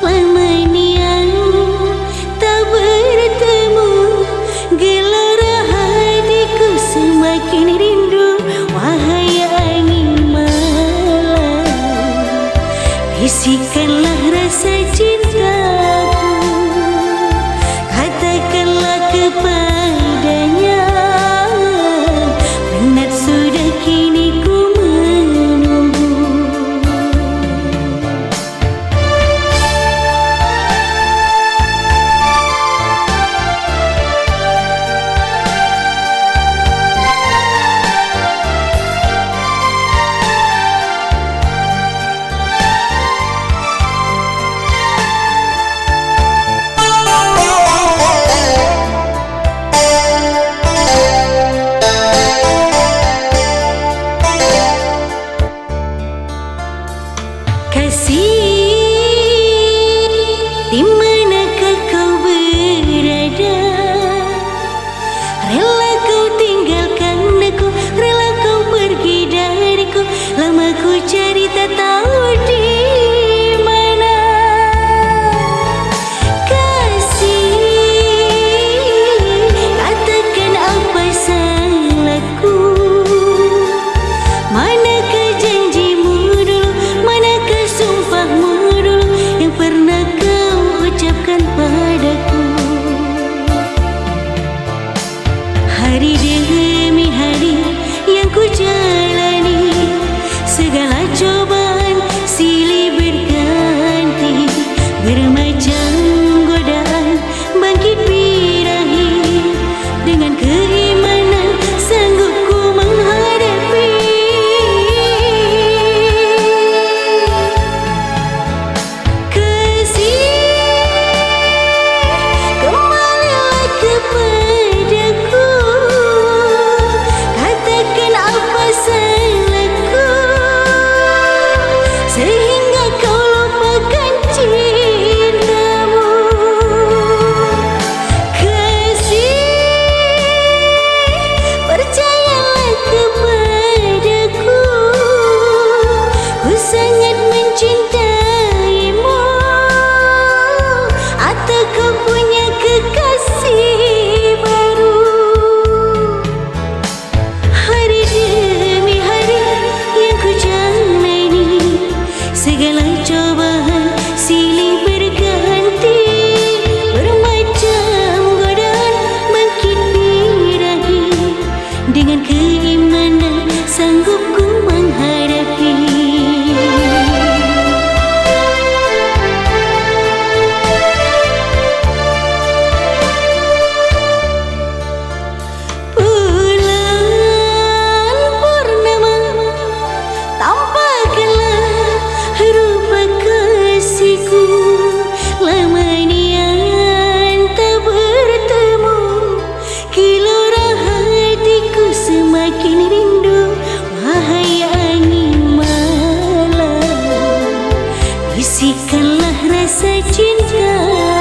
lamanya tak bertemu, gelora hatiku semakin rindu. Wahai angin malam, bisikanlah rasa cintaku, katakanlah kepadanya, penat sudah kini ku menunggu. Di manakah kau berada? Rela kau tinggalkan aku, rela kau pergi dariku. Lama ku cari tak tahu di mana. Kasih, katakan apa salahku? Manakah janjimu dulu, manakah sumpahmu dulu yang pernah ucapkan padaku? Hari demi hari yang ku jalani, segala cobaan silih berganti, bermacam godaan bangkit birahi. Dengan keimanan sanggup ku menghadapi. Sehingga kau lupakan cintamu. Kasih, percayalah kepadaku, ku sangat mencintaimu. Atau kau punya kekasih baru? Hari demi hari yang ku jalani, segala cobaan silih berganti, bermacam godaan bangkit birahi. Dengan keimanan sanggup ku menghadapi. Bulan purnama tampakkanlah rupa kasihku, lamanya tak bertemu, gelora hatiku semakin rindu. Wahai angin malam, bisikanlah rasa cinta.